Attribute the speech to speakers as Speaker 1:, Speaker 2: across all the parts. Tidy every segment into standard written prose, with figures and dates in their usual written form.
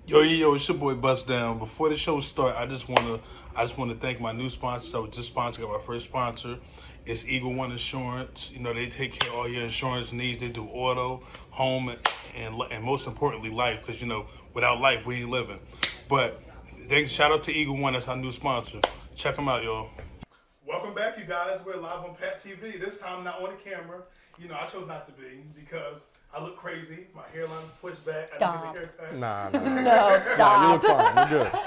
Speaker 1: Yo, it's your boy Bust Down. Before the show start, I just wanna thank my new sponsors. I was just sponsored, got my first sponsor. It's Eagle One Insurance. You know they take care of all your insurance needs. They do auto, home, and most importantly life. Because without life we ain't living. But shout out to Eagle One. That's our new sponsor. Check them out, y'all. Welcome back, you guys. We're live on Pat TV. This time not on the camera. I chose not to be because I look crazy. My hairline's pushed back.
Speaker 2: Stop.
Speaker 1: I didn't get a haircut.
Speaker 3: Nah.
Speaker 2: No, stop.
Speaker 3: Nah, you look fine. You're good.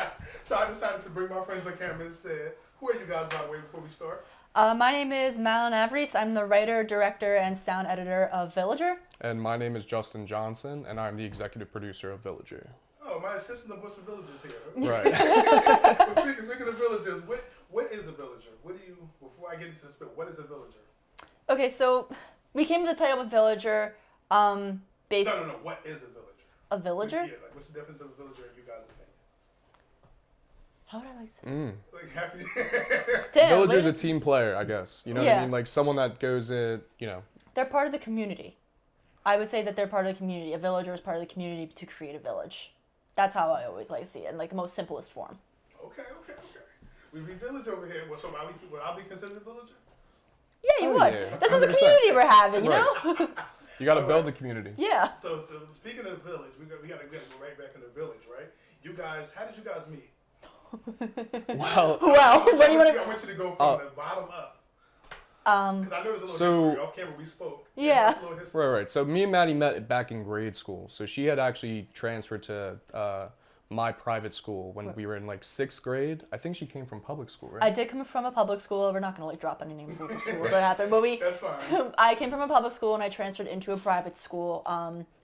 Speaker 1: So I decided to bring my friends on camera instead. Who are you guys, by the way, before we start?
Speaker 2: My name is Madeline Avarese. I'm the writer, director, and sound editor of Villager.
Speaker 3: And my name is Justin Johnson, and I'm the executive producer of Villager.
Speaker 1: Oh, my assistant of Bush Villagers here.
Speaker 3: Right.
Speaker 1: Well, speaking of villagers, what is a villager? Before I get into this bit, what is a villager?
Speaker 2: Okay, so we came to the title of Villager based...
Speaker 1: No. What is a villager?
Speaker 2: A villager?
Speaker 1: Yeah, what's the difference of a villager in you guys' opinion?
Speaker 2: How would I like say
Speaker 1: Like, happy.
Speaker 2: Damn,
Speaker 3: Villager's a
Speaker 2: wait.
Speaker 3: team player, I guess. You know what I mean? Like someone that goes in,
Speaker 2: They're part of the community. I would say that they're part of the community. A villager is part of the community to create a village. That's how I always like to see it, in like the most simplest form.
Speaker 1: Okay. We village over here. So will I be considered a villager?
Speaker 2: Yeah, you
Speaker 3: Oh,
Speaker 2: would.
Speaker 3: yeah.
Speaker 2: This is a
Speaker 3: 100%.
Speaker 2: community we're having, you
Speaker 3: Right.
Speaker 2: know?
Speaker 3: You got to build the community.
Speaker 2: Yeah.
Speaker 1: So speaking of the village, we got to go right back in the village, right? You guys, how did you guys meet?
Speaker 3: Well,
Speaker 2: Where do you want
Speaker 1: I want you to go from the bottom up. Because I know there's a little history. Off camera, we spoke.
Speaker 2: Yeah.
Speaker 1: There's a little history.
Speaker 3: Right. So me and Maddie met back in grade school. So she had actually transferred to my private school when we were in like 6th grade. I think she came from public school, right?
Speaker 2: I did come from a public school. We're not going to like drop any names of the schools that happened, but
Speaker 1: That's fine.
Speaker 2: I came from a public school and I transferred into a private school,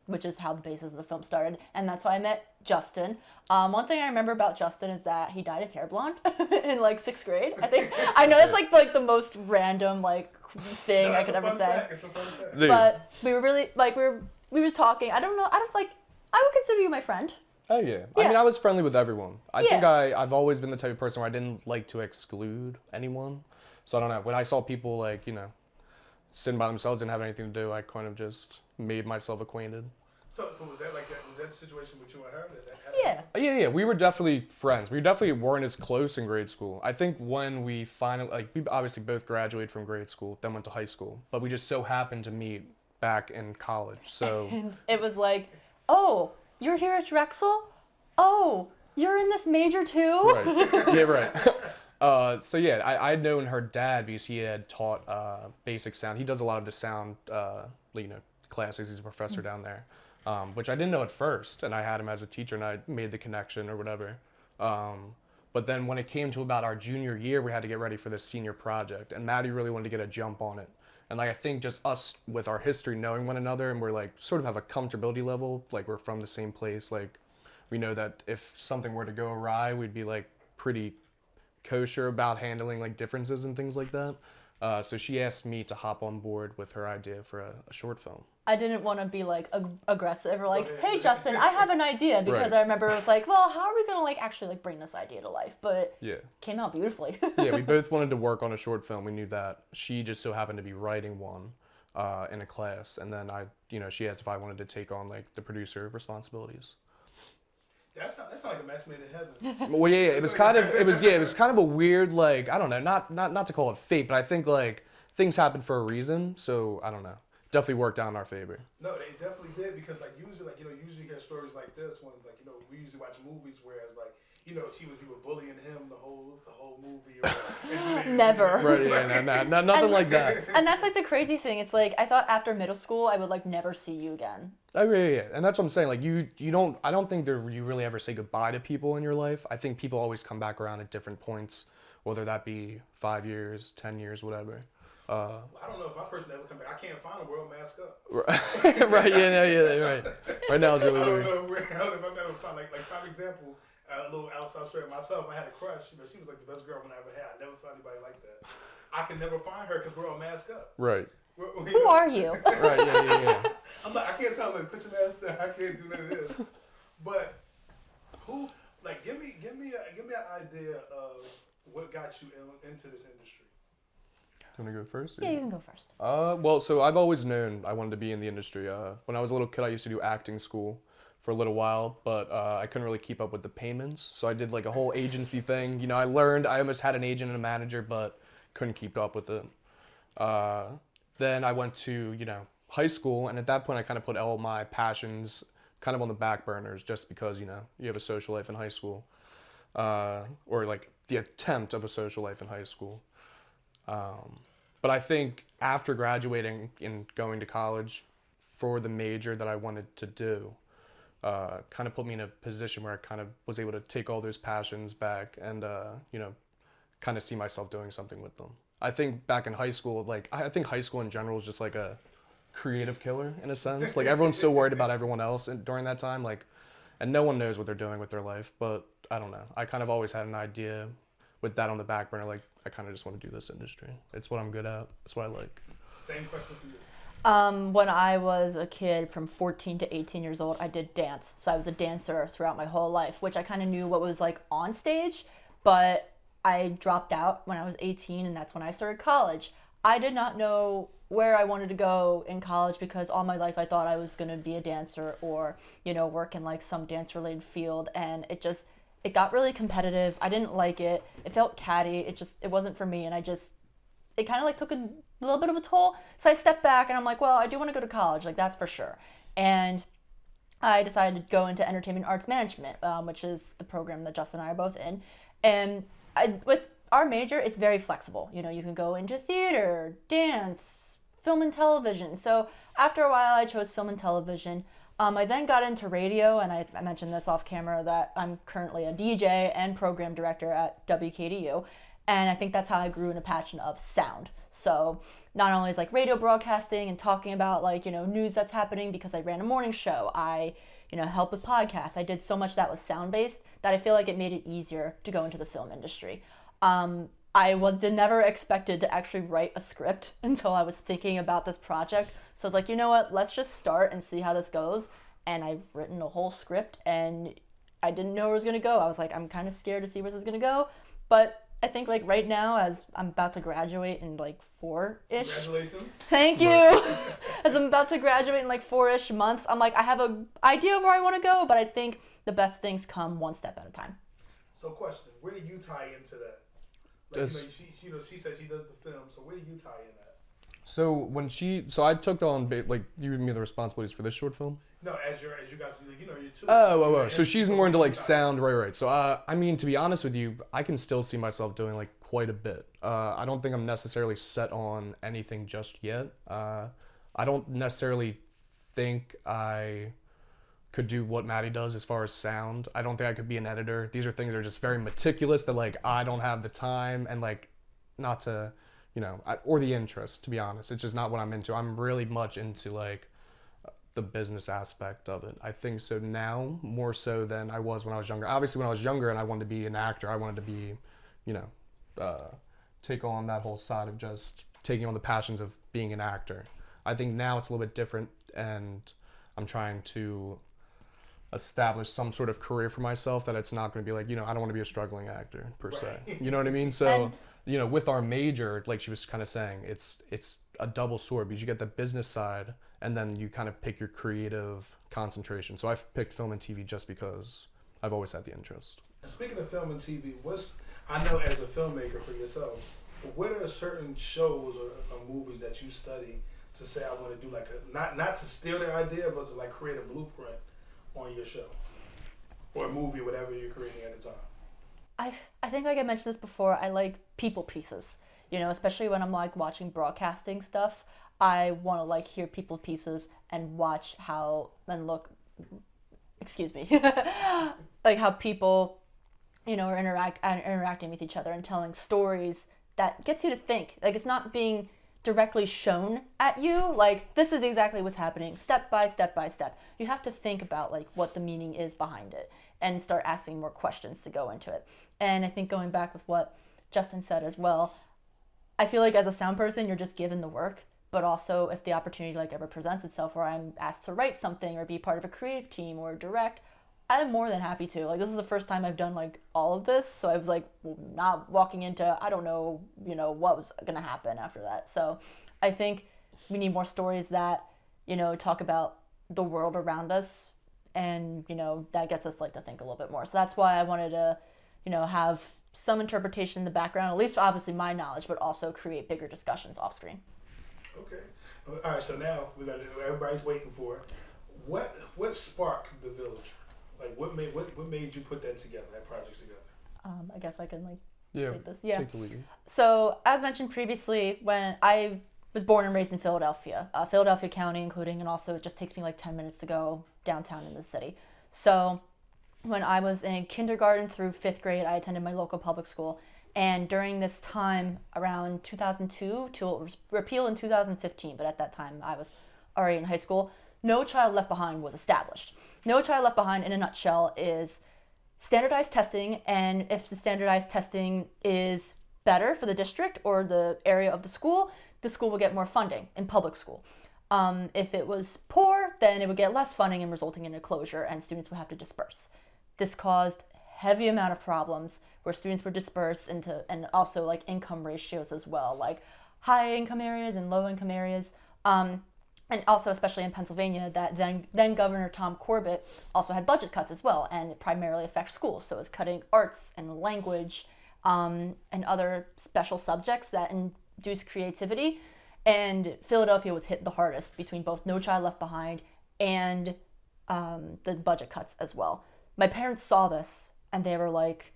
Speaker 2: which is how the basis of the film started, and that's how I met Justin. One thing I remember about Justin is that he dyed his hair blonde in like 6th grade. I think I know that's like the most random like thing I could ever say.
Speaker 1: It's a fun fact.
Speaker 3: Dude.
Speaker 2: But we were really like we were talking. I don't know. I would consider you my friend.
Speaker 3: Oh yeah. I mean, I was friendly with everyone. I think
Speaker 2: Yeah.
Speaker 3: I've always been the type of person where I didn't like to exclude anyone. So I don't know. When I saw people like, sitting by themselves, didn't have anything to do, I kind of just made myself acquainted.
Speaker 1: So was that like that? Was that the situation with you and her? Is that how
Speaker 2: Yeah.
Speaker 3: Yeah. We were definitely friends. We definitely weren't as close in grade school. I think when we finally, we obviously both graduated from grade school, then went to high school, but we just so happened to meet back in college. So
Speaker 2: And it was like, oh, you're here at Drexel? Oh, you're in this major too?
Speaker 3: Right. Yeah, right. So yeah, I'd known her dad because he had taught basic sound. He does a lot of the sound, classes. He's a professor down there, which I didn't know at first. And I had him as a teacher, and I made the connection or whatever. But then when it came to about our junior year, we had to get ready for the senior project, and Maddie really wanted to get a jump on it. And like I think just us with our history, knowing one another, and we're like sort of have a comfortability level, like we're from the same place, like we know that if something were to go awry, we'd be like pretty kosher about handling like differences and things like that. So she asked me to hop on board with her idea for a short film.
Speaker 2: I didn't want to be like aggressive or like, hey Justin, I have an idea, because
Speaker 3: Right.
Speaker 2: I remember it was like, well, how are we gonna like actually like bring this idea to life? But
Speaker 3: Yeah.
Speaker 2: came out beautifully.
Speaker 3: Yeah, we both wanted to work on a short film. We knew that. She just so happened to be writing one in a class, and then she asked if I wanted to take on like the producer responsibilities.
Speaker 1: That's not like a match made in heaven.
Speaker 3: Well, yeah, it was kind of a weird, like, I don't know, not to call it fate, but I think like things happen for a reason, so I don't know. Definitely worked out in our favor.
Speaker 1: No, they definitely did, because like usually you hear stories like this when like we usually watch movies whereas like he was bullying him the whole movie. Or,
Speaker 2: Never.
Speaker 3: Right? Yeah, nothing like that.
Speaker 2: And that's like the crazy thing. It's like I thought after middle school I would like never see you again.
Speaker 3: Oh yeah, and that's what I'm saying. Like you don't. I don't think you really ever say goodbye to people in your life. I think people always come back around at different points, whether that be 5 years, 10 years, whatever.
Speaker 1: I don't know if my person ever come back. I can't find a world mask up.
Speaker 3: Right. Yeah. Right. Right now it's really
Speaker 1: I don't
Speaker 3: weird.
Speaker 1: know if I've ever found like prime example. A little outside story of myself. I had a crush. She was like the best girlfriend I ever had. I never found anybody like that. I can never find her because we're all masked up.
Speaker 3: Right.
Speaker 2: Who are you?
Speaker 3: Right. Yeah.
Speaker 1: I'm like, I can't tell them, put your mask down. I can't do none of this. But who, like, give me an idea of what got you into this industry.
Speaker 3: Do you want to go first?
Speaker 2: Yeah, you can go first.
Speaker 3: Well, so I've always known I wanted to be in the industry. When I was a little kid, I used to do acting school for a little while, but I couldn't really keep up with the payments. So I did like a whole agency thing. You know, I almost had an agent and a manager, but couldn't keep up with it. Then I went to, you know, high school, and at that point I kind of put all my passions kind of on the back burners just because, you know, you have a social life in high school, or like the attempt of a social life in high school. But I think after graduating and going to college for the major that I wanted to do, kind of put me in a position where I kind of was able to take all those passions back and, you know, kind of see myself doing something with them. I think back in high school, like, I think high school in general is just like a creative killer in a sense. Like, everyone's so worried about everyone else during that time, like, and no one knows what they're doing with their life. But I don't know. I kind of always had an idea with that on the back burner, like, I kind of just want to do this industry. It's what I'm good at. It's what I like.
Speaker 1: Same question for you.
Speaker 2: When I was a kid from 14 to 18 years old, I did dance. So I was a dancer throughout my whole life, which I kind of knew what was like on stage, but I dropped out when I was 18, and that's when I started college. I did not know where I wanted to go in college because all my life I thought I was going to be a dancer or, you know, work in like some dance related field, and it got really competitive. I didn't like it. It felt catty. It wasn't for me, and it kind of like took a little bit of a toll. So I stepped back and I'm like, well, I do want to go to college, like that's for sure. And I decided to go into entertainment arts management, which is the program that Justin and I are both in. And with our major, it's very flexible. You know, you can go into theater, dance, film and television. So after a while, I chose film and television. I then got into radio, and I mentioned this off camera that I'm currently a DJ and program director at WKDU. And I think that's how I grew in a passion of sound. So not only is like radio broadcasting and talking about like, you know, news that's happening because I ran a morning show. I, you know, helped with podcasts. I did so much that was sound based that I feel like it made it easier to go into the film industry. Did never expected to actually write a script until I was thinking about this project. So I was like, you know what, let's just start and see how this goes. And I've written a whole script, and I didn't know where it was going to go. I was like, I'm kind of scared to see where this is going to go. But I think like right now, as I'm about to graduate in like 4-ish.
Speaker 1: Congratulations.
Speaker 2: Thank you. As I'm about to graduate in like 4-ish months, I'm like, I have an idea of where I want to go, but I think the best things come one step at a time.
Speaker 1: So question, where do you tie into that? Like, she said she does the film, so where do you tie in that?
Speaker 3: So I took on, like, you gave me the responsibilities for this short film?
Speaker 1: No, as you guys, you know, you're two.
Speaker 3: Oh. So she's more into like sound, right. So I mean, to be honest with you, I can still see myself doing like quite a bit. I don't think I'm necessarily set on anything just yet. I don't necessarily think I could do what Maddie does as far as sound. I don't think I could be an editor. These are things that are just very meticulous that like I don't have the time and like not to, you know, or the interest, to be honest. It's just not what I'm into. I'm really much into like the business aspect of it. I think so now more so than I was when I was younger. Obviously when I was younger and I wanted to be an actor, I wanted to be, you know, take on that whole side of just taking on the passions of being an actor. I think now it's a little bit different, and I'm trying to establish some sort of career for myself that it's not going to be like, you know, I don't want to be a struggling actor per se. You know what I mean? So, you know, with our major, like she was kind of saying, it's a double sword because you get the business side and then you kind of pick your creative concentration. So I've picked film and TV just because I've always had the interest.
Speaker 1: And speaking of film and TV, I know as a filmmaker for yourself, what are certain shows or movies that you study to say I want to do like not to steal their idea, but to like create a blueprint on your show or a movie, whatever you're creating at the time?
Speaker 2: I think like I mentioned this before, I like people pieces, you know, especially when I'm like watching broadcasting stuff. I want to like hear people pieces and watch how and look, excuse me, like how people, you know, are interacting with each other and telling stories that gets you to think. Like it's not being directly shown at you, like this is exactly what's happening, step by step by step. You have to think about like what the meaning is behind it and start asking more questions to go into it. And I think going back with what Justin said as well, I feel like as a sound person, you're just given the work, but also if the opportunity like ever presents itself where I'm asked to write something or be part of a creative team or direct, I'm more than happy to. Like this is the first time I've done like all of this, so I was like not walking into, I don't know, you know, what was gonna happen after that. So I think we need more stories that, you know, talk about the world around us and that gets us like to think a little bit more. So that's why I wanted to have some interpretation in the background, at least obviously my knowledge, but also create bigger discussions off screen.
Speaker 1: Okay. All right. So now we're gonna do. Everybody's waiting for it. What sparked the Villager? Like what made you put that together? That project together?
Speaker 2: I guess I can take this.
Speaker 3: Take the lead.
Speaker 2: So as mentioned previously, when I was born and raised in Philadelphia, Philadelphia County including, and also it just takes me like 10 minutes to go downtown in the city. So when I was in kindergarten through 5th grade, I attended my local public school. And during this time, around 2002, till it was repealed in 2015, but at that time I was already in high school, No Child Left Behind was established. No Child Left Behind, in a nutshell, is standardized testing, and if the standardized testing is better for the district or the area of the school will get more funding in public school. If it was poor, then it would get less funding and resulting in a closure, and students would have to disperse. This caused heavy amount of problems where students were dispersed into, and also like income ratios as well, like high income areas and low income areas. And also, especially in Pennsylvania, that then Governor Tom Corbett also had budget cuts as well, and it primarily affects schools. So it's cutting arts and language and other special subjects that induce creativity. And Philadelphia was hit the hardest between both No Child Left Behind and the budget cuts as well. My parents saw this and they were like,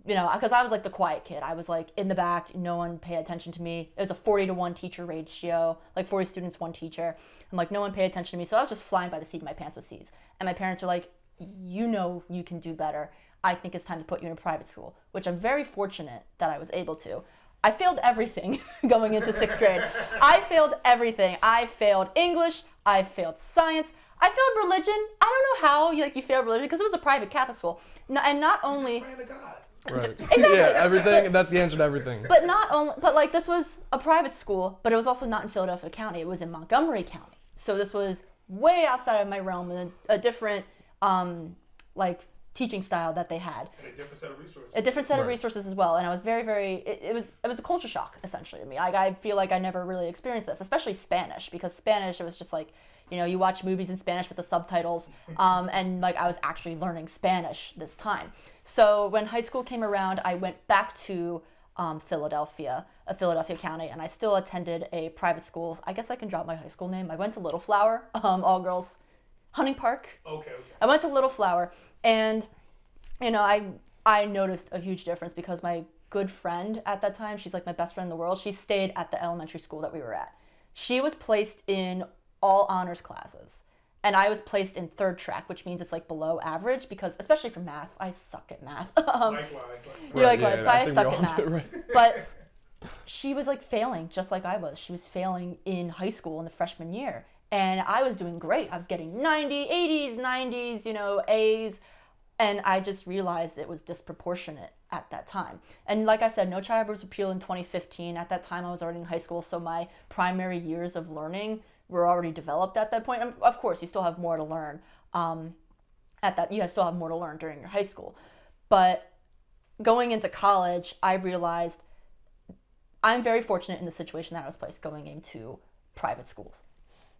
Speaker 2: because I was like the quiet kid. I was like in the back, no one paid attention to me. It was a 40-to-1 teacher ratio, like 40 students, 1 teacher. I'm like, no one paid attention to me. So I was just flying by the seat of my pants with C's. And my parents were like, you can do better. I think it's time to put you in a private school, which I'm very fortunate that I was able to. I failed everything going into 6th grade. I failed everything. I failed English. I failed science. I failed religion. I don't know how you failed religion because it was a private Catholic school. And not only...
Speaker 3: Right.
Speaker 2: Exactly.
Speaker 3: Yeah, everything. That's the answer to everything.
Speaker 2: But not only, but like this was a private school, but it was also not in Philadelphia County. It was in Montgomery County. So this was way outside of my realm and a different, teaching style that they had.
Speaker 1: And a different set of resources.
Speaker 2: A different set of
Speaker 3: Right.
Speaker 2: resources as well. And I was very, very. It was a culture shock essentially to me. I feel like I never really experienced this, especially Spanish, because Spanish it was just like. You watch movies in Spanish with the subtitles, and I was actually learning Spanish this time. So when high school came around, I went back to Philadelphia County, and I still attended a private school. I guess I can drop my high school name. I went to Little Flower, all girls, Hunting Park.
Speaker 1: Okay.
Speaker 2: I went to Little Flower, and I noticed a huge difference because my good friend at that time, she's like my best friend in the world. She stayed at the elementary school that we were at. She was placed in all honors classes, and I was placed in 3rd track, which means it's like below average because especially for math, I suck at math.
Speaker 1: Likewise.
Speaker 2: Likewise, so I
Speaker 3: think we
Speaker 2: sucked
Speaker 3: all
Speaker 2: at math.
Speaker 3: do, right.
Speaker 2: But she was failing just like I was. She was failing in high school in the freshman year, and I was doing great. I was getting 90, 80s, 90s, A's, and I just realized it was disproportionate at that time. And like I said, No Child was repealed in 2015. At that time, I was already in high school, so my primary years of learning were already developed at that point. And of course, you still have more to learn you still have more to learn during your high school. But going into college, I realized I'm very fortunate in the situation that I was placed going into private schools.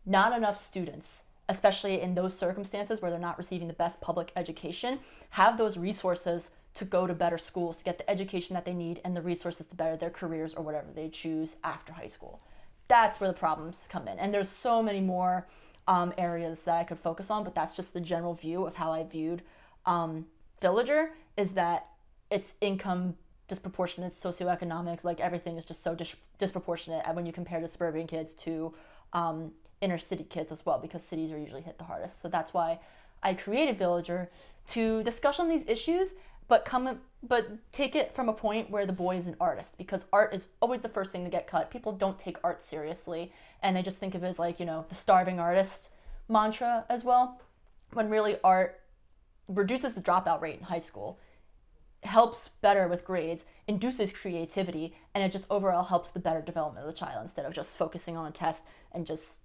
Speaker 2: Not enough students, especially in those circumstances where they're not receiving the best public education, have those resources to go to better schools, to get the education that they need and the resources to better their careers or whatever they choose after high school. That's where the problems come in. And there's so many more areas that I could focus on, but that's just the general view of how I viewed Villager, is that it's income disproportionate, socioeconomics, everything is just so disproportionate when you compare the suburban kids to inner city kids as well, because cities are usually hit the hardest. So that's why I created Villager, to discuss on these issues, but take it from a point where the boy is an artist, because art is always the first thing to get cut. People don't take art seriously, and they just think of it as the starving artist mantra as well, when really art reduces the dropout rate in high school, helps better with grades, induces creativity, and it just overall helps the better development of the child instead of just focusing on a test and just,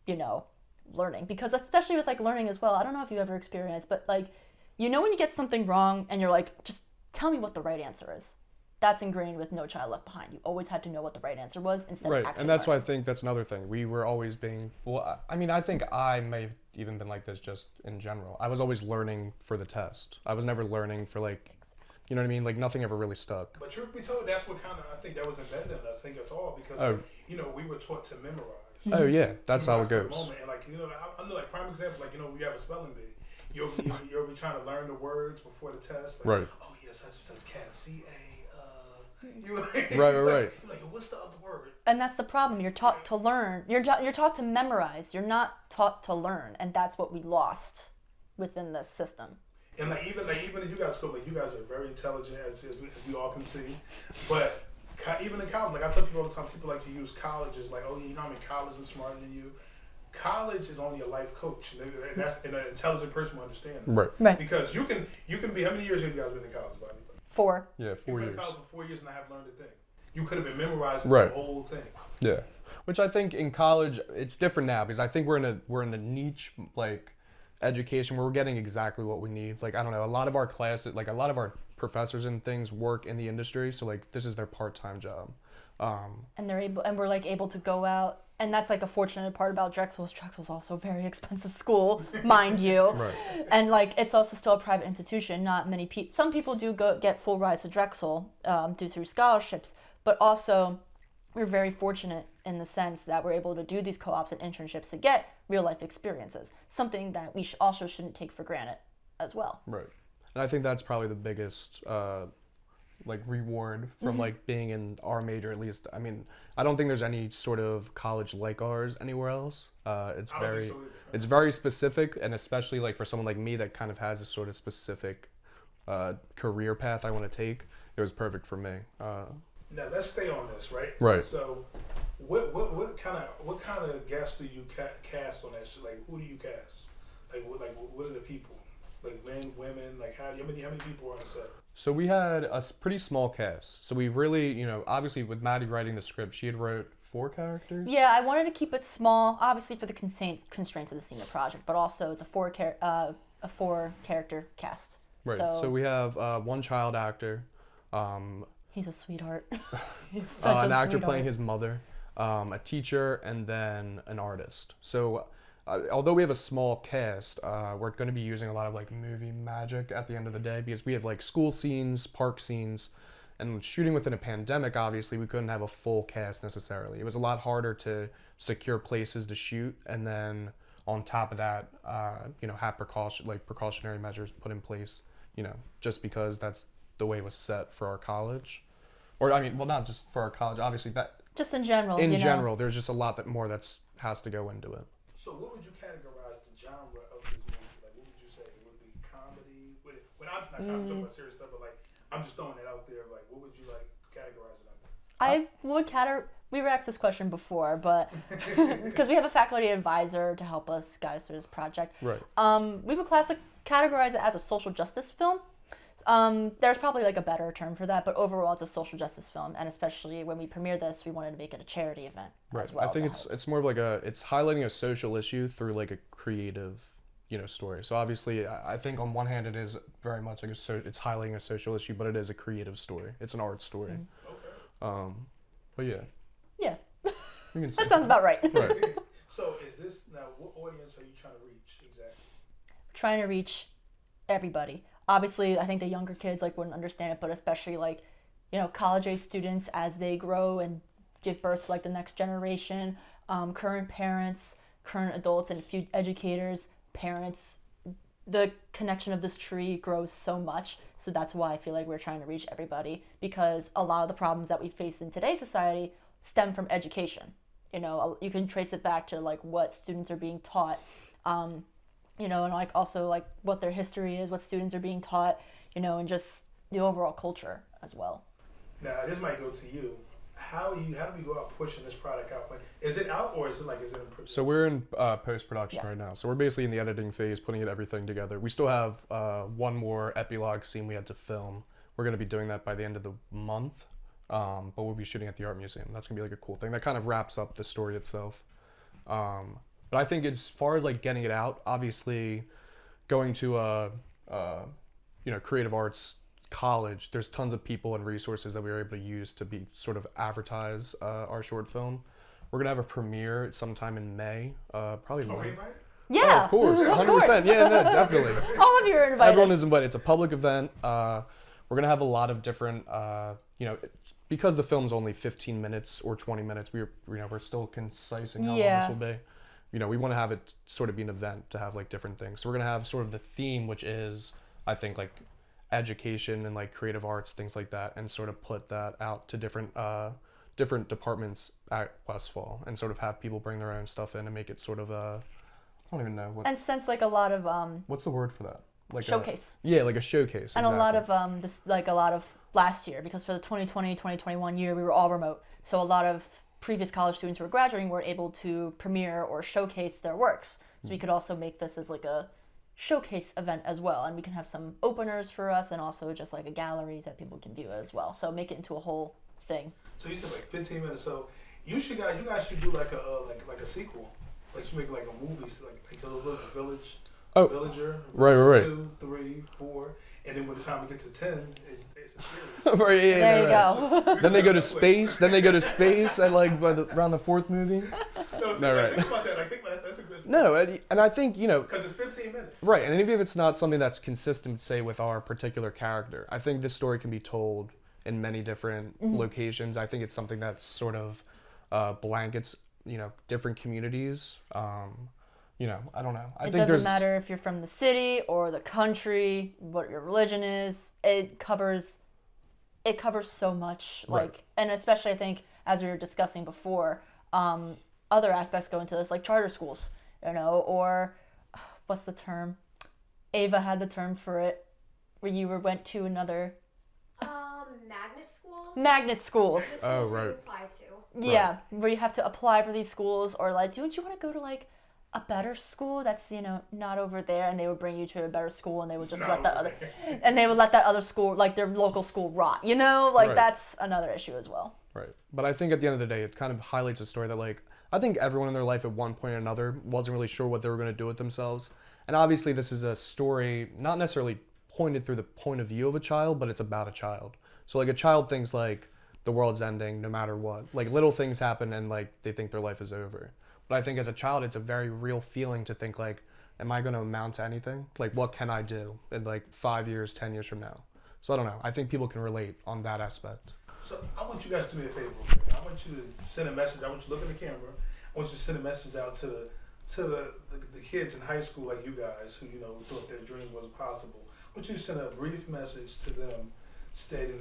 Speaker 2: learning. Because especially with learning as well, I don't know if you ever experienced, but when you get something wrong and you're just tell me what the right answer is. that's ingrained with No Child Left Behind. You always had to know what the right answer was instead of
Speaker 3: Right,
Speaker 2: actually
Speaker 3: and that's why I
Speaker 2: learning.
Speaker 3: think that's another thing. We were always being, well, I mean, I think I may have even been like this just in general. I was always learning for the test. I was never learning for like, you know what I mean? Like nothing ever really stuck.
Speaker 1: But truth be told, that's what kind of I think that was embedded in us. I think that's all because we were taught to memorize.
Speaker 3: Oh yeah, that's how it
Speaker 1: Memorize for the
Speaker 3: goes.
Speaker 1: moment. And like I know like prime example, like we have a spelling bee. You'll be trying to learn the words before the test. Like,
Speaker 3: Right.
Speaker 1: oh yeah, such and such cat CA. You like,
Speaker 3: Right.
Speaker 1: You're like, what's the other word?
Speaker 2: And that's the problem. You're taught to learn. You're taught to memorize. You're not taught to learn, and that's what we lost within this system.
Speaker 1: And even in you guys' school, like you guys are very intelligent as we all can see, but even in college, like I tell people all the time, people like to use college as like, oh yeah, I'm in college, I'm smarter than you. College is only a life coach, and an intelligent person will understand that.
Speaker 2: Right.
Speaker 1: Because you can be. How many years have you guys been in college, buddy?
Speaker 2: 4.
Speaker 3: Yeah,
Speaker 1: You've
Speaker 3: 4
Speaker 1: been
Speaker 3: years.
Speaker 1: in college for 4 years and I have learned a thing. You could have been memorizing
Speaker 3: Right.
Speaker 1: the whole thing.
Speaker 3: Yeah, which I think in college it's different now because I think we're in a niche like education where we're getting exactly what we need. Like I don't know, a lot of our classes, like a lot of our professors and things work in the industry, so like this is their part-time job.
Speaker 2: And we're like able to go out, and that's like a fortunate part about Drexel's also a very expensive school, mind you.
Speaker 3: Right.
Speaker 2: And like it's also still a private institution. Not many people. Some people do get full rides to Drexel due through scholarships, but also we're very fortunate in the sense that we're able to do these co-ops and internships to get real life experiences. Something that we also shouldn't take for granted as well.
Speaker 3: Right. And I think that's probably the biggest like reward from like being in our major, at least. I mean, I don't think there's any sort of college like ours anywhere else. It's
Speaker 1: I don't
Speaker 3: very
Speaker 1: think so either.
Speaker 3: it's very specific, and especially like for someone like me that kind of has a sort of specific career path I want to take, it was perfect for me.
Speaker 1: Now let's stay on this, right?
Speaker 3: Right.
Speaker 1: So, what kind of guests do you cast on that shit? Like, who do you cast? Like, what are the people? Like men, women, like how many people are on the set?
Speaker 3: So we had a pretty small cast. So we really, obviously with Maddie writing the script, she had wrote 4 characters.
Speaker 2: Yeah, I wanted to keep it small, obviously for the constraints of the senior project, but also it's a 4-character cast.
Speaker 3: Right. So we have 1 child actor.
Speaker 2: He's a sweetheart. He's such
Speaker 3: An
Speaker 2: a
Speaker 3: actor
Speaker 2: sweetheart.
Speaker 3: playing his mother, a teacher, and then an artist. So although we have a small cast, we're going to be using a lot of like movie magic at the end of the day because we have like school scenes, park scenes, and shooting within a pandemic, obviously we couldn't have a full cast necessarily. It was a lot harder to secure places to shoot, and then on top of that, have precautionary measures put in place, just because that's the way it was set for our college. Or I mean, well, not just for our college, obviously that
Speaker 2: Just in general.
Speaker 3: in general, there's just a lot that has to go into it.
Speaker 1: So, what would you categorize the genre of this movie? Like, what would you say? Would it be comedy? When I'm just not comedy, I'm talking about serious stuff, but like, I'm just throwing it out there. Like, what would you like categorize it under?
Speaker 2: I would we were asked this question before, but because we have a faculty advisor to help us guys through this project.
Speaker 3: Right.
Speaker 2: We would categorize it as a social justice film. There's probably like a better term for that, but overall it's a social justice film, and especially when we premiere this, we wanted to make it a charity event as well.
Speaker 3: I think it's more of like it's highlighting a social issue through like a creative, story. So obviously, I think on one hand it is very much like it's highlighting a social issue, but it is a creative story. It's an art story.
Speaker 1: Okay.
Speaker 3: But yeah.
Speaker 2: Yeah.
Speaker 3: We can say
Speaker 2: That sounds about right.
Speaker 3: Right.
Speaker 1: So, is this now? What audience are you trying to reach exactly?
Speaker 2: Trying to reach everybody. Obviously, I think the younger kids wouldn't understand it, but especially college age students as they grow and give birth to the next generation, current parents, current adults, and educators, parents. The connection of this tree grows so much, so that's why I feel like we're trying to reach everybody, because a lot of the problems that we face in today's society stem from education. You can trace it back to what students are being taught. And also what their history is, what students are being taught, and just the overall culture as well.
Speaker 1: Now, this might go to you. How do we go out pushing this product out? Is it out or is it in production?
Speaker 3: So we're in post-production
Speaker 2: Yes.
Speaker 3: right now. So we're basically in the editing phase, putting everything together. We still have 1 more epilogue scene we had to film. We're going to be doing that by the end of the month, but we'll be shooting at the art museum. That's going to be a cool thing. That kind of wraps up the story itself. But I think as far as getting it out, obviously going to a creative arts college, there's tons of people and resources that we were able to use to be sort of advertise our short film. We're gonna have a premiere sometime in May, probably May.
Speaker 2: Yeah.
Speaker 3: Oh, of course, 100%. Yeah, no, definitely.
Speaker 2: All of you are invited.
Speaker 3: Everyone is invited. It's a public event. We're gonna have a lot of different, because the film's only 15 minutes or 20 minutes. We're still concising how long this will be. We want to have it sort of be an event to have like different things. So we're gonna have sort of the theme, which is, I think, like education and like creative arts, things like that, and sort of put that out to different departments at Westfall, and sort of have people bring their own stuff in and make it sort of I don't even know what.
Speaker 2: And since like a lot of
Speaker 3: what's the word for that? Like
Speaker 2: showcase.
Speaker 3: Like a showcase.
Speaker 2: And
Speaker 3: exactly.
Speaker 2: a lot of a lot of last year, because for the 2020-2021 year we were all remote, so a lot of previous college students who were graduating weren't able to premiere or showcase their works. So we could also make this as like a showcase event as well, and we can have some openers for us, and also just like a galleries that people can view as well. So make it into a whole thing.
Speaker 1: So you said like 15 minutes. So you guys should do like a sequel. Like you make like a movie, like a little village.
Speaker 3: Oh,
Speaker 1: Villager.
Speaker 3: Right.
Speaker 1: 2, 3, 4, and then when the time it gets to 10, it's a series.
Speaker 3: Right,
Speaker 2: There you go.
Speaker 3: Then they go to space. And like around the fourth movie.
Speaker 1: Right. Think about that. That's a good.
Speaker 3: No, and I think
Speaker 1: because it's 15 minutes.
Speaker 3: Right, and even if it's not something that's consistent, say with our particular character, I think this story can be told in many different locations. I think it's something that's sort of blankets, different communities. I don't know.
Speaker 2: It doesn't matter if you're from the city or the country, what your religion is. It covers so much.
Speaker 3: Right.
Speaker 2: And especially I think, as we were discussing before, other aspects go into this, like charter schools, or what's the term? Ava had the term for it, where you went to another.
Speaker 4: Magnet schools.
Speaker 2: Magnet schools.
Speaker 3: Oh, right.
Speaker 4: Apply to.
Speaker 2: Yeah, where you have to apply for these schools, or like, don't you want to go to like a better school that's not over there, and they would bring you to a better school, and they would just let that other school, like their local school, rot.
Speaker 3: Right.
Speaker 2: That's another issue as well.
Speaker 3: Right, but I think at the end of the day, it kind of highlights a story that like I think everyone in their life at one point or another wasn't really sure what they were going to do with themselves, and obviously this is a story not necessarily pointed through the point of view of a child, but it's about a child. So like a child thinks like the world's ending no matter what. Like little things happen and like they think their life is over. But I think as a child, it's a very real feeling to think like, am I going to amount to anything? Like what can I do in like 5 years, 10 years from now? So I don't know. I think people can relate on that aspect.
Speaker 1: So I want you guys to do me a favor. I want you to send a message. I want you to look at the camera. I want you to send a message out to the kids in high school like you guys who thought their dreams wasn't possible. I want you to send a brief message to them stating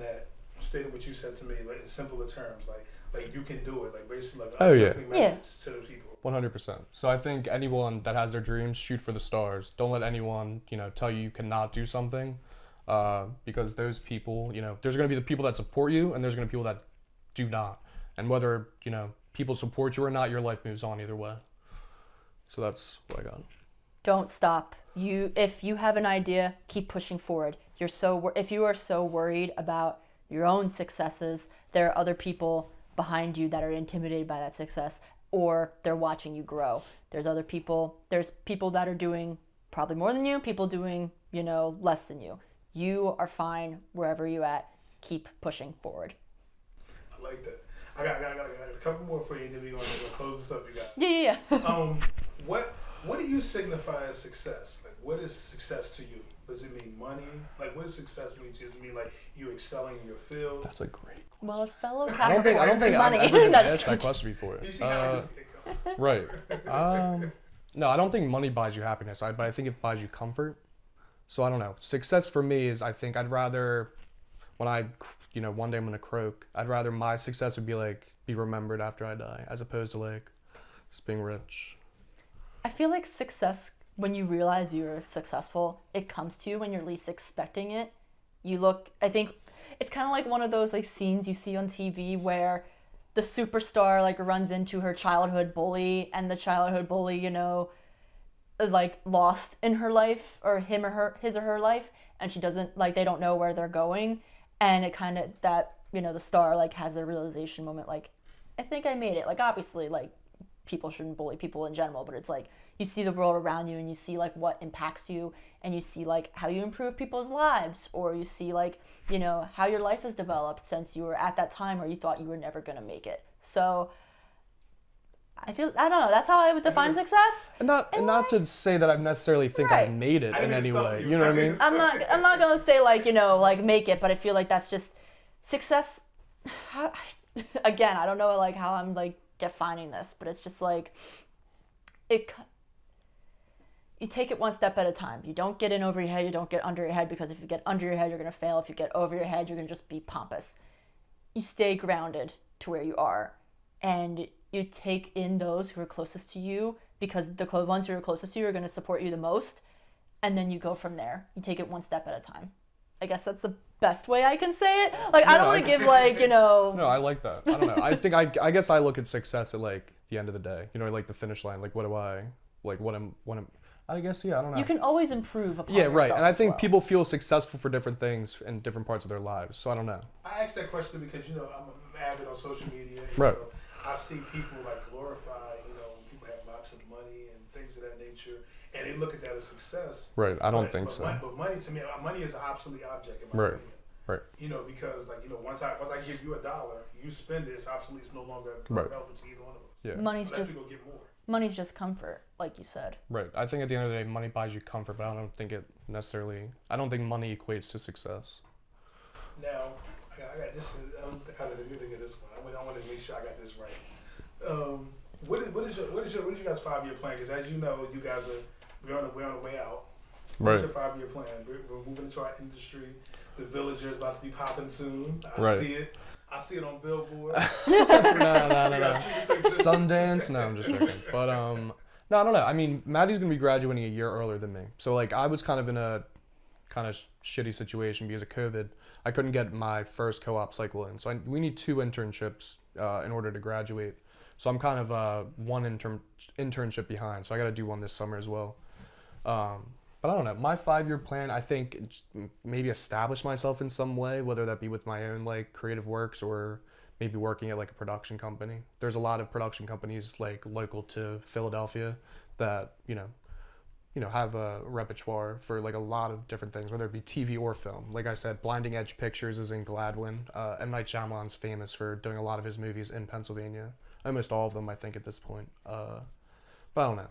Speaker 1: what you said to me, but in simpler terms, like you can do it, like basically like uplifting message to the people.
Speaker 3: 100%. So I think anyone that has their dreams, shoot for the stars. Don't let anyone, tell you cannot do something, because those people, there's going to be the people that support you, and there's going to be people that do not. And whether, people support you or not, your life moves on either way. So that's what I got.
Speaker 2: Don't stop. If you have an idea, keep pushing forward. If you are so worried about your own successes, there are other people behind you that are intimidated by that success, or they're watching you grow. There's people that are doing probably more than you, people doing, less than you. You are fine wherever you're at. Keep pushing forward.
Speaker 1: I like that. I got a couple more for you, and then we're gonna close this up. You got.
Speaker 2: Yeah.
Speaker 1: What do you signify as success? Like, what is success to you? Does it mean money? Like, what does success mean to you? Does it mean like you excelling in your field?
Speaker 3: That's a great.
Speaker 2: Well, as fellow
Speaker 3: I don't think
Speaker 2: money.
Speaker 3: I've ever been asked that question before.
Speaker 1: You see how it just
Speaker 3: Right. No, I don't think money buys you happiness, but I think it buys you comfort. So I don't know. Success for me is, I think I'd rather, when one day I'm gonna croak, I'd rather my success would be like be remembered after I die, as opposed to like just being rich.
Speaker 2: I feel like success, when you realize you're successful, it comes to you when you're least expecting it. I think it's kind of like one of those like scenes you see on TV where the superstar like runs into her childhood bully, and the childhood bully, is like lost in her life, or his or her life, and she doesn't, like, they don't know where they're going, and it kind of, that, the star like has their realization moment, like, I think I made it. Like, obviously, like, people shouldn't bully people in general, but it's like, you see the world around you and you see like what impacts you, and you see like how you improve people's lives, or you see like, you know, how your life has developed since you were at that time where you thought you were never going to make it. So I don't know, that's how I would define success.
Speaker 3: And not to say that I necessarily think I
Speaker 2: Right.
Speaker 3: made it
Speaker 1: I
Speaker 3: in
Speaker 1: didn't
Speaker 3: any
Speaker 1: stop
Speaker 3: way.
Speaker 1: you.
Speaker 3: You know what I mean?
Speaker 2: I'm not going to say like, you know, like make it, but I feel like that's just success. Again, I don't know like how I'm like defining this, but it's just like you take it one step at a time. You don't get in over your head, you don't get under your head, because if you get under your head, you're going to fail. If you get over your head, you're going to just be pompous. You stay grounded to where you are, and you take in those who are closest to you, because the ones who are closest to you are going to support you the most, and then you go from there. You take it one step at a time. I guess that's the best way I can say it. Like, I don't want to give like, you know.
Speaker 3: No, I like that. I don't know. I think I guess I look at success at like the end of the day. You know, like the finish line. Like what I'm. I guess I don't know.
Speaker 2: You can always improve upon
Speaker 3: Yeah, right.
Speaker 2: yourself
Speaker 3: And I
Speaker 2: as
Speaker 3: think
Speaker 2: well.
Speaker 3: people feel successful for different things in different parts of their lives. So I don't know.
Speaker 1: I asked that question because, you know, I'm avid on social media. And,
Speaker 3: Right.
Speaker 1: You know, I see people like glorify, you know, people have lots of money and things of that nature, and they look at that as success.
Speaker 3: Right. I don't think so.
Speaker 1: But money, to me, money is an obsolete object in my
Speaker 3: Right.
Speaker 1: opinion.
Speaker 3: Right.
Speaker 1: You know, because like, you know, once I give you $1, you spend it, it's obsolete. It's no longer
Speaker 3: Right.
Speaker 1: available to either one of us.
Speaker 3: Yeah.
Speaker 2: Money's
Speaker 1: Unless
Speaker 2: just
Speaker 1: we go get more.
Speaker 2: just comfort, like you said.
Speaker 3: Right. I think at the end of the day, money buys you comfort, but I don't think money equates to success.
Speaker 1: Now, I got this. I didn't think of this one. I want to make sure I got this right. What is your guys' 5-year plan? Because as you know, you guys we're on the way out.
Speaker 3: Right.
Speaker 1: What's your 5-year plan? We're moving into our industry. The Villager is about to be popping soon. I
Speaker 3: Right.
Speaker 1: see it. I see it on Billboard.
Speaker 3: No. Sundance? No, I'm just joking. But no, I don't know. I mean, Maddie's gonna be graduating a year earlier than me, so like I was kind of in a kind of shitty situation because of COVID. I couldn't get my first co-op cycle in, so we need 2 internships in order to graduate. So I'm kind of one internship behind. So I got to do one this summer as well. But I don't know. My 5-year plan, I think maybe establish myself in some way, whether that be with my own like creative works or maybe working at like a production company. There's a lot of production companies like local to Philadelphia that, you know, have a repertoire for like a lot of different things, whether it be TV or film. Like I said, Blinding Edge Pictures is in Gladwin. M. Night Shyamalan's famous for doing a lot of his movies in Pennsylvania. Almost all of them, I think, at this point. But I don't know.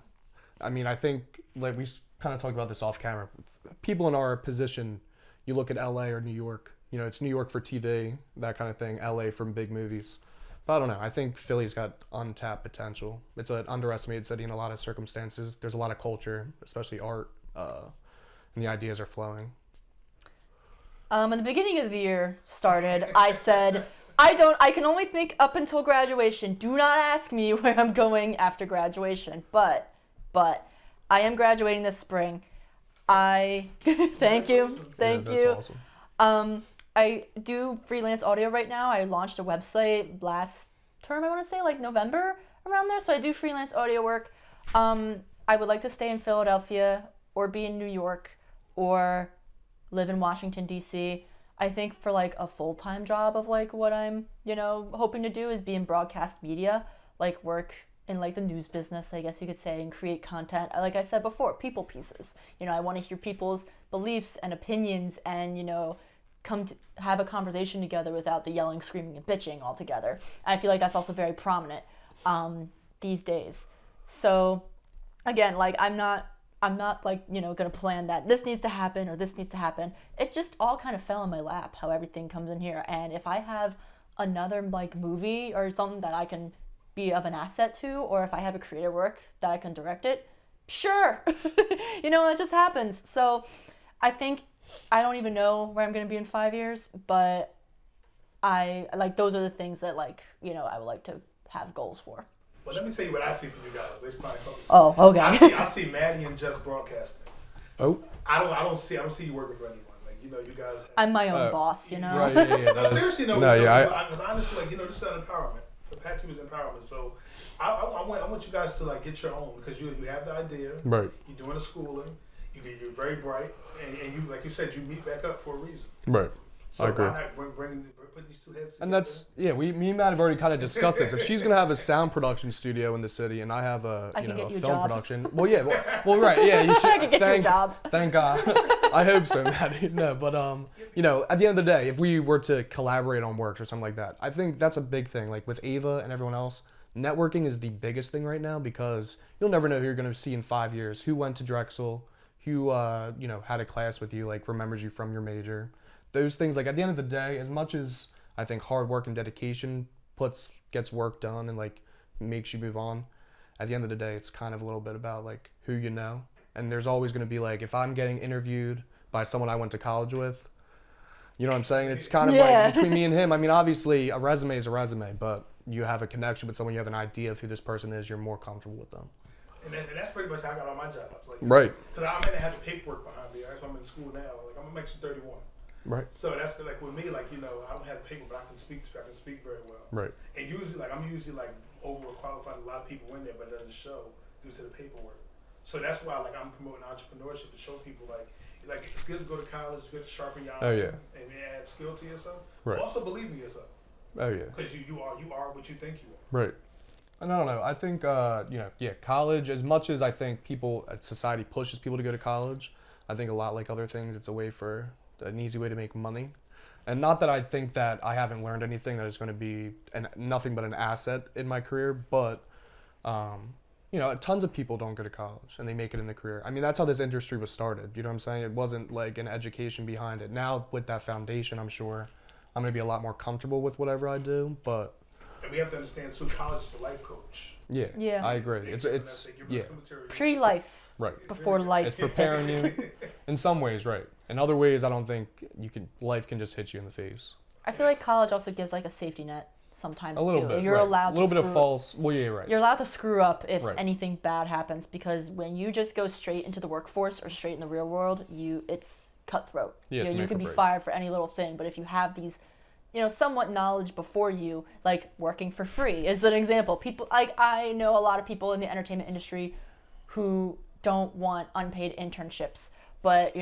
Speaker 3: I mean, I think, like we kind of talked about this off camera, people in our position, you look at LA or New York, you know, it's New York for TV, that kind of thing, LA from big movies. But I don't know. I think Philly's got untapped potential. It's an underestimated city in a lot of circumstances. There's a lot of culture, especially art, and the ideas are flowing.
Speaker 2: In the beginning of the year started, I said, I can only think up until graduation. Do not ask me where I'm going after graduation. But I am graduating this spring. Thank you.
Speaker 3: That's awesome.
Speaker 2: I do freelance audio right now. I launched a website last term, I want to say, like November, around there. So I do freelance audio work. I would like to stay in Philadelphia or be in New York or live in Washington, D.C. I think for like a full-time job of like what I'm, you know, hoping to do is be in broadcast media, like work in like the news business, I guess you could say, and create content. Like I said before, people pieces. You know, I want to hear people's beliefs and opinions and, you know, come to have a conversation together without the yelling, screaming, and bitching all together. I feel like that's also very prominent these days. So again, like I'm not like, you know, gonna plan that this needs to happen or this needs to happen. It just all kind of fell in my lap how everything comes in here. And if I have another like movie or something that I can be of an asset to, or if I have a creative work that I can direct it, sure. You know, it just happens. So I think I don't even know where I'm gonna be in 5 years, but I like those are the things that, like, you know, I would like to have goals for.
Speaker 1: Well, let me tell you what I see for you guys. Let's probably focus.
Speaker 2: Oh, okay.
Speaker 1: I see Maddie and Just broadcasting.
Speaker 3: Oh.
Speaker 1: I don't see you working for anyone. Like, you know, you guys.
Speaker 2: I'm my own boss, you know.
Speaker 3: Right, yeah. That is,
Speaker 1: Seriously, no.
Speaker 3: no, yeah.
Speaker 1: Because honestly, like, you know, this is an empowerment. Pat TV is empowerment. So I want you guys to like get your own, because you have the idea.
Speaker 3: Right.
Speaker 1: You're doing the schooling. You're very bright, and you, like you said, you meet back up for a reason.
Speaker 3: Right.
Speaker 1: So
Speaker 3: I agree.
Speaker 1: why not put these two heads together?
Speaker 3: And that's me and Matt have already kind of discussed this. If she's gonna have a sound production studio in the city, and I have a
Speaker 2: I can
Speaker 3: a
Speaker 2: get you a
Speaker 3: film
Speaker 2: job.
Speaker 3: production, well, right, yeah, you should.
Speaker 2: I can get you a job.
Speaker 3: Thank God. I hope so, Maddie. No, but at the end of the day, if we were to collaborate on works or something like that, I think that's a big thing. Like with Ava and everyone else, networking is the biggest thing right now because you'll never know who you're gonna see in 5 years. Who went to Drexel? Who had a class with you, like remembers you from your major. Those things, like at the end of the day, as much as I think hard work and dedication gets work done and like makes you move on, at the end of the day, it's kind of a little bit about like who you know. And there's always going to be like, if I'm getting interviewed by someone I went to college with, you know what I'm saying? It's kind of like between me and him. I mean, obviously a resume is a resume, but you have a connection with someone, you have an idea of who this person is, you're more comfortable with them.
Speaker 1: And that's pretty much how I got all my jobs. Like,
Speaker 3: Right.
Speaker 1: Because I may not have the paperwork behind me. Right? So I'm in school now. Like I'm actually 31.
Speaker 3: Right.
Speaker 1: So that's like with me, like I don't have paper, but I can speak very well.
Speaker 3: Right.
Speaker 1: And usually, like I'm usually like overqualified. A lot of people in there, but it doesn't show due to the paperwork. So that's why like I'm promoting entrepreneurship to show people like it's good to go to college, it's good to sharpen your iron and add skill to yourself.
Speaker 3: Right.
Speaker 1: But also believe in yourself.
Speaker 3: Oh yeah.
Speaker 1: Because you are what you think you are.
Speaker 3: Right. And I don't know. I think college. As much as I think society pushes people to go to college, I think a lot like other things, it's a way for an easy way to make money. And not that I think that I haven't learned anything that is going to be nothing but an asset in my career, but tons of people don't go to college and they make it in the career. I mean, that's how this industry was started. You know what I'm saying? It wasn't like an education behind it. Now with that foundation, I'm sure I'm going to be a lot more comfortable with whatever I do, but.
Speaker 1: And we have to understand too, college is a life coach.
Speaker 3: Yeah.
Speaker 2: Yeah.
Speaker 3: I agree. It's
Speaker 2: Pre-life.
Speaker 3: Right.
Speaker 2: Before life.
Speaker 3: It's preparing you in some ways, right. In other ways, I don't think life can just hit you in the face.
Speaker 2: I feel like college also gives like a safety net sometimes
Speaker 3: a little
Speaker 2: too.
Speaker 3: bit.
Speaker 2: You're
Speaker 3: right.
Speaker 2: allowed
Speaker 3: a little
Speaker 2: to
Speaker 3: bit of false. Well, yeah, right.
Speaker 2: You're allowed to screw up if
Speaker 3: Right.
Speaker 2: anything bad happens because when you just go straight into the workforce or straight in the real world, it's cutthroat.
Speaker 3: Yeah, it's
Speaker 2: you
Speaker 3: make
Speaker 2: can
Speaker 3: or
Speaker 2: be
Speaker 3: break.
Speaker 2: fired for any little thing, but if you have these somewhat knowledge before you, like working for free is an example. People I know a lot of people in the entertainment industry who don't want unpaid internships, but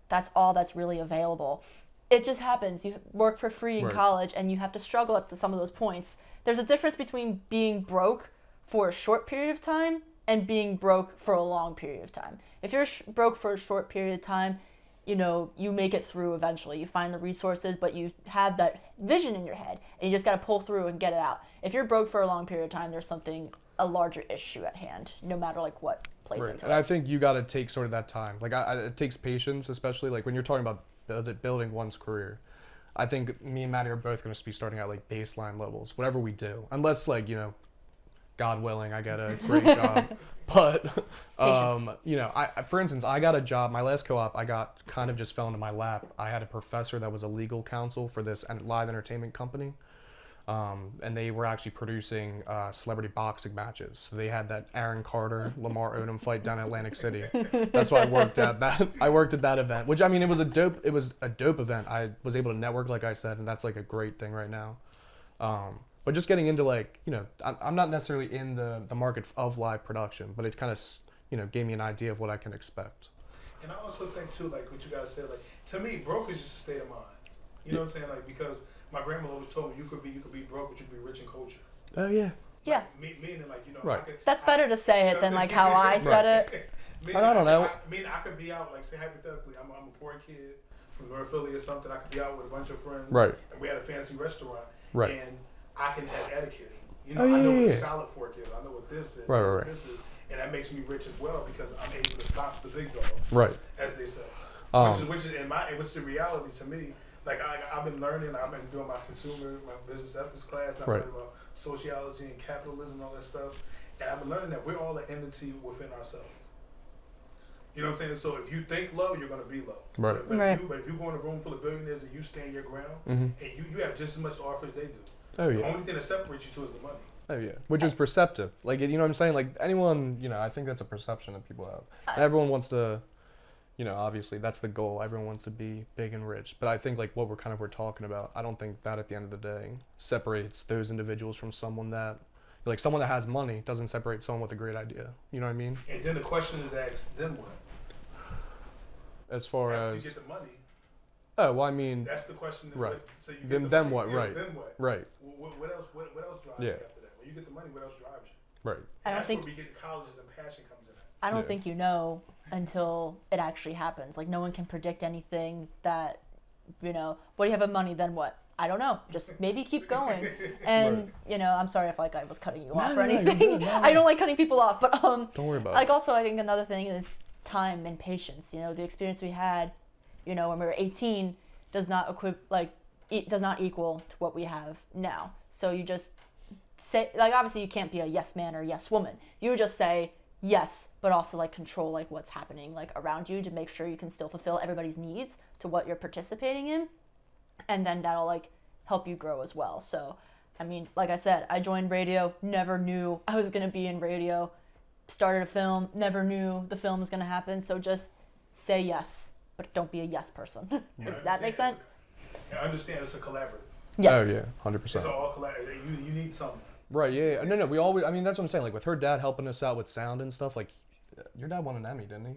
Speaker 2: that's all that's really available. It just happens. You work for free in
Speaker 3: Right.
Speaker 2: college and you have to struggle at some of those points. There's a difference between being broke for a short period of time and being broke for a long period of time. If you're broke for a short period of time, you make it through eventually. You find the resources, but you have that vision in your head and you just got to pull through and get it out. If you're broke for a long period of time, there's a larger issue at hand, no matter like what plays
Speaker 3: Right.
Speaker 2: into
Speaker 3: And
Speaker 2: it.
Speaker 3: I think you got to take sort of that time. Like it takes patience, especially like when you're talking about building one's career. I think me and Maddie are both going to be starting at like baseline levels, whatever we do, unless like God willing, I get a great job. But for instance, I got a job. My last co-op, I got kind of just fell into my lap. I had a professor that was a legal counsel for this live entertainment company. And they were actually producing celebrity boxing matches. So they had that Aaron Carter, Lamar Odom fight down in Atlantic City. That's why I worked at that. I worked at that event, which I mean, it was a dope event. I was able to network, like I said, and that's like a great thing right now. But just getting into like, I'm not necessarily in the market of live production, but it kind of, gave me an idea of what I can expect.
Speaker 1: And I also think too, like what you guys said, like to me, broke is just a state of mind. You know what I'm saying? Like because my grandma always told me you could be broke, but you could be rich in culture.
Speaker 3: Oh yeah.
Speaker 2: Yeah.
Speaker 1: Meaning like
Speaker 3: Right.
Speaker 2: That's better to say it than like how I said it.
Speaker 1: Meaning,
Speaker 3: I don't know.
Speaker 1: I could be out, like say hypothetically, I'm a poor kid from North Philly or something. I could be out with a bunch of friends.
Speaker 3: Right.
Speaker 1: And we had a fancy restaurant.
Speaker 3: Right.
Speaker 1: And I can have etiquette.
Speaker 3: Oh,
Speaker 1: I know what
Speaker 3: yeah.
Speaker 1: salad fork is. I know what this is.
Speaker 3: Right,
Speaker 1: I know
Speaker 3: right,
Speaker 1: what
Speaker 3: right.
Speaker 1: this is. And that makes me rich as well because I'm able to stop the big dog.
Speaker 3: Right.
Speaker 1: As they say. Which is the reality to me. Like I've been learning. I've been doing my business ethics class. And I've
Speaker 3: Right.
Speaker 1: learned about sociology and capitalism and all that stuff. And I've been learning that we're all an entity within ourselves. You know what I'm saying? So if you think low, you're going to be low.
Speaker 3: Right.
Speaker 1: But if you go in a room full of billionaires and you stand your ground, and you have just as much to offer as they do.
Speaker 3: Oh
Speaker 1: The
Speaker 3: yeah.
Speaker 1: only thing that separates you two is the money.
Speaker 3: Oh yeah. Which is perceptive. Like you know what I'm saying? Like anyone, I think that's a perception that people have. And everyone wants to, obviously that's the goal. Everyone wants to be big and rich. But I think like what we're talking about, I don't think that at the end of the day separates those individuals from someone that has money doesn't separate someone with a great idea. You know what I mean?
Speaker 1: And then the question is asked, then what?
Speaker 3: As far
Speaker 1: After
Speaker 3: as
Speaker 1: you get the money,
Speaker 3: Oh, well, I mean,
Speaker 1: That's the question.
Speaker 3: Right.
Speaker 1: So you
Speaker 3: Then-
Speaker 1: get
Speaker 3: then
Speaker 1: money,
Speaker 3: what?
Speaker 1: yeah,
Speaker 3: Right.
Speaker 1: Then what?
Speaker 3: right,
Speaker 1: What else? What else drives
Speaker 3: Yeah.
Speaker 1: you after that? When you get the money, what else drives you?
Speaker 3: right.
Speaker 2: I don't
Speaker 1: That's
Speaker 2: think
Speaker 1: where we get the colleges and passion comes in.
Speaker 2: I don't
Speaker 3: Yeah.
Speaker 2: think you know until it actually happens. Like no one can predict anything that, what do you have of money, then what? I don't know. Just maybe keep going. And, I'm sorry if like I was cutting you off or
Speaker 3: no, you're
Speaker 2: anything.
Speaker 3: good. No,
Speaker 2: I don't like cutting people off, but
Speaker 3: Don't worry about
Speaker 2: like
Speaker 3: it.
Speaker 2: also I think another thing is time and patience. The experience we had, when we were 18 does not it does not equal to what we have now. So you just say, like, obviously you can't be a yes man or yes woman. You would just say yes, but also like control like what's happening like around you to make sure you can still fulfill everybody's needs to what you're participating in, and then that'll like help you grow as well. So I mean, like I said, I joined radio, never knew I was gonna be in radio, started a film, never knew the film was gonna happen. So just say yes, but don't be a yes person. Does that make sense?
Speaker 1: I understand it's a collaborative.
Speaker 2: Yes.
Speaker 3: Oh yeah,
Speaker 1: It's
Speaker 3: 100%.
Speaker 1: all collaborative. You need something.
Speaker 3: Right, yeah. No, we always. I mean, that's what I'm saying. Like with her dad helping us out with sound and stuff. Like, your dad won an Emmy, didn't he?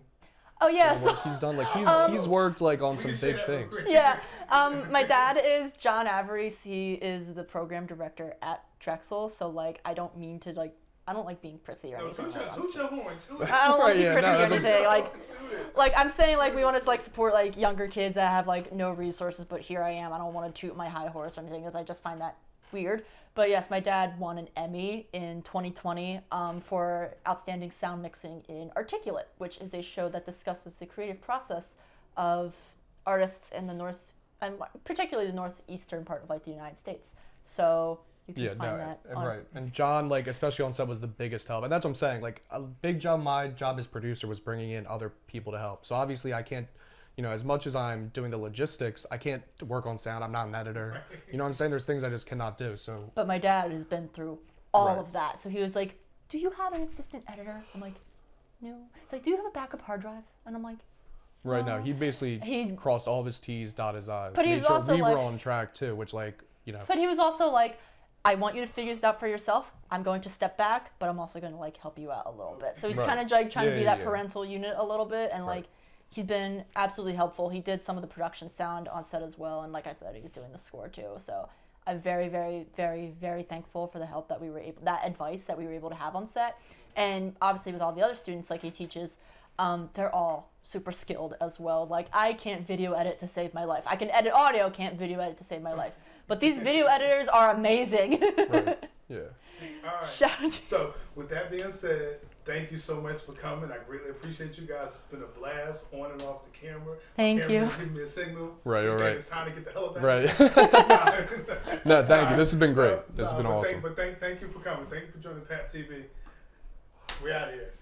Speaker 2: Oh yeah. So,
Speaker 3: He's done like he's worked like on some big things.
Speaker 2: yeah. My dad is John Avarese. He is the program director at Drexel. So like, I don't mean to like. I don't like being prissy or
Speaker 1: No,
Speaker 2: anything.
Speaker 1: toot your horn. Toot it.
Speaker 2: I don't like
Speaker 3: Right,
Speaker 2: being
Speaker 3: yeah,
Speaker 2: prissy
Speaker 3: no,
Speaker 2: or
Speaker 3: that's
Speaker 2: anything.
Speaker 1: Toot it.
Speaker 2: Like I'm saying, like we want to like support like younger kids that have like no resources, but here I am. I don't want to toot my high horse or anything, because I just find that weird. But yes, my dad won an Emmy in 2020 for outstanding sound mixing in Articulate, which is a show that discusses the creative process of artists in the north, and particularly the northeastern part of like the United States. So you can
Speaker 3: Yeah,
Speaker 2: find
Speaker 3: no,
Speaker 2: that.
Speaker 3: and
Speaker 2: on-
Speaker 3: right. And John, like especially on set, was the biggest help, and that's what I'm saying. Like a big job, my job as producer was bringing in other people to help. So obviously, I can't, as much as I'm doing the logistics, I can't work on sound. I'm not an editor. You know what I'm saying? There's things I just cannot do. So
Speaker 2: But my dad has been through all
Speaker 3: Right.
Speaker 2: of that. So he was like, "Do you have an assistant editor?" I'm like, "No." It's like, "Do you have a backup hard drive?" And I'm like,
Speaker 3: right now, he basically
Speaker 2: He-
Speaker 3: crossed all of his T's, dotted his I's.
Speaker 2: But he
Speaker 3: made
Speaker 2: was
Speaker 3: sure
Speaker 2: also,
Speaker 3: we
Speaker 2: like-
Speaker 3: were on track too, which
Speaker 2: but he was also like, "I want you to figure this out for yourself. I'm going to step back, but I'm also going to like help you out a little bit." So he's
Speaker 3: Right.
Speaker 2: kind of like trying to
Speaker 3: Yeah,
Speaker 2: be
Speaker 3: yeah,
Speaker 2: that
Speaker 3: yeah.
Speaker 2: parental unit a little bit, and
Speaker 3: Right.
Speaker 2: like he's been absolutely helpful. He did some of the production sound on set as well, and like I said, he's doing the score too. So I'm very, very, very, very thankful for the help that that advice that we were able to have on set. And obviously with all the other students like he teaches, they're all super skilled as well. Like I can't video edit to save my life. I can edit audio, can't video edit to save my life. But these video editors are amazing.
Speaker 3: right. Yeah.
Speaker 1: All right.
Speaker 2: Shout out to
Speaker 1: So, with that being said, thank you so much for coming. I greatly appreciate you guys. It's been a blast on and off the camera.
Speaker 2: Thank
Speaker 1: Camera's
Speaker 2: you.
Speaker 1: giving me a signal.
Speaker 3: Right,
Speaker 1: He's
Speaker 3: all
Speaker 1: saying
Speaker 3: right.
Speaker 1: It's time to get the hell up out
Speaker 3: Right.
Speaker 1: of here.
Speaker 3: No, thank you. This has been great. This has been
Speaker 1: but
Speaker 3: awesome.
Speaker 1: Thank you for coming. Thank you for joining Pat TV. We're out of here.